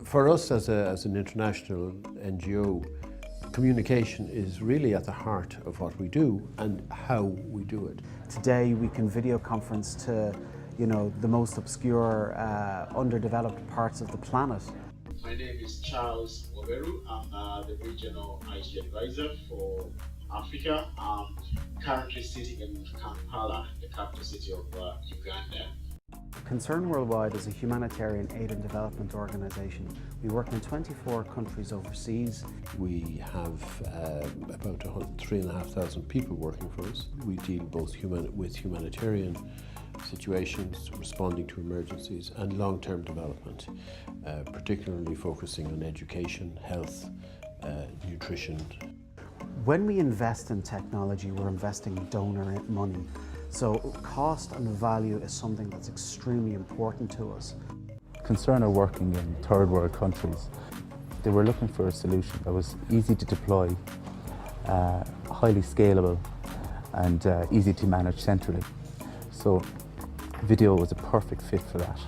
For us as an international NGO, communication is really at the heart of what we do and how we do it. Today we can video conference to, the most obscure, underdeveloped parts of the planet. My name is Charles Waberu. I'm the regional IT advisor for Africa. I'm currently sitting in Kampala, the capital city of Uganda. Concern Worldwide is a humanitarian aid and development organisation. We work in 24 countries overseas. We have about 3,500 people working for us. We deal both with humanitarian situations, responding to emergencies, and long-term development, particularly focusing on education, health, nutrition. When we invest in technology, we're investing donor money. So cost and value is something that's extremely important to us. Concern are working in third world countries. They were looking for a solution that was easy to deploy, highly scalable and easy to manage centrally. So video was a perfect fit for that.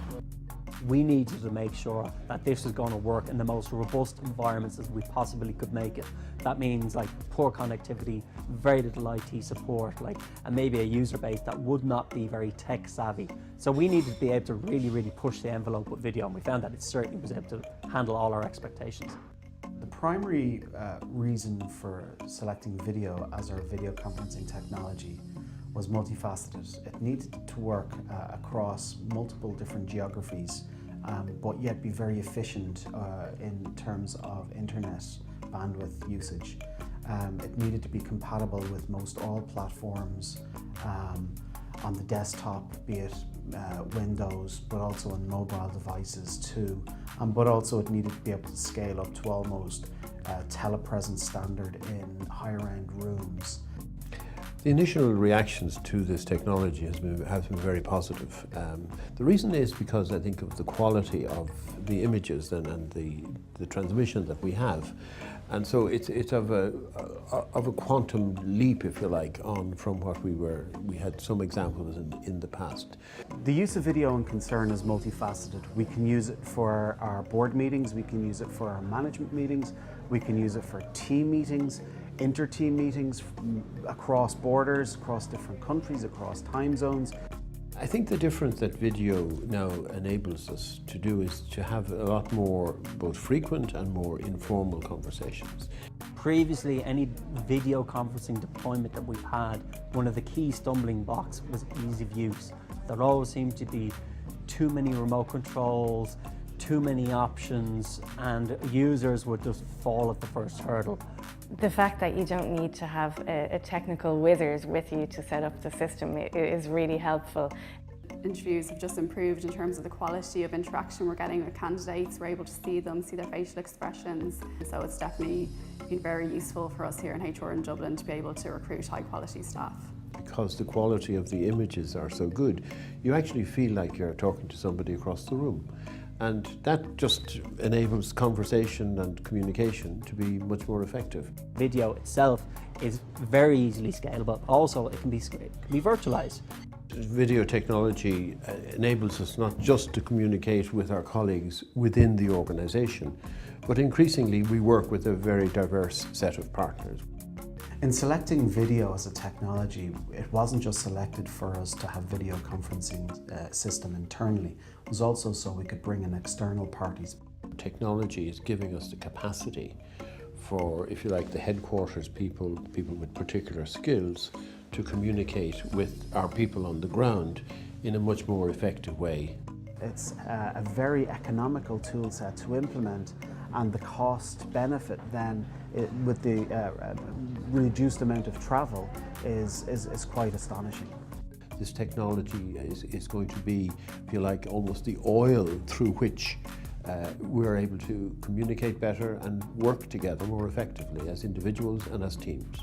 We needed to make sure that this was going to work in the most robust environments as we possibly could make it. That means poor connectivity, very little IT support, and maybe a user base that would not be very tech savvy. So we needed to be able to really push the envelope with video, and we found that it certainly was able to handle all our expectations. The primary reason for selecting video as our video conferencing technology was multifaceted. It needed to work across multiple different geographies, but yet be very efficient in terms of internet bandwidth usage. It needed to be compatible with most all platforms on the desktop, be it Windows, but also on mobile devices too. But also it needed to be able to scale up to almost telepresence standard in higher end rooms. The initial reactions to this technology have been very positive. The reason is because I think of the quality of the images and the transmission that we have. And so it's of a quantum leap, if you like, on from what we had some examples in the past. The use of video in Concern is multifaceted. We can use it for our board meetings, we can use it for our management meetings, we can use it for team meetings, inter-team meetings across borders, across different countries, across time zones. I think the difference that video now enables us to do is to have a lot more both frequent and more informal conversations. Previously, any video conferencing deployment that we've had, one of the key stumbling blocks was ease of use. There always seemed to be too many remote controls, too many options, and users would just fall at the first hurdle. The fact that you don't need to have a technical wizard with you to set up the system is really helpful. Interviews have just improved in terms of the quality of interaction we're getting with candidates. We're able to see them, see their facial expressions. So it's definitely been very useful for us here in HR in Dublin to be able to recruit high quality staff. Because the quality of the images are so good, you actually feel like you're talking to somebody across the room. And that just enables conversation and communication to be much more effective. Video itself is very easily scalable. Also, it can be virtualized. Video technology enables us not just to communicate with our colleagues within the organisation, but increasingly we work with a very diverse set of partners. In selecting video as a technology, it wasn't just selected for us to have video conferencing system internally. It was also so we could bring in external parties. Technology is giving us the capacity for, if you like, the headquarters people with particular skills to communicate with our people on the ground in a much more effective way. It's a very economical tool set to implement, and the cost benefit then with the reduced amount of travel is quite astonishing. This technology is going to be, if you like, almost the oil through which we're able to communicate better and work together more effectively as individuals and as teams.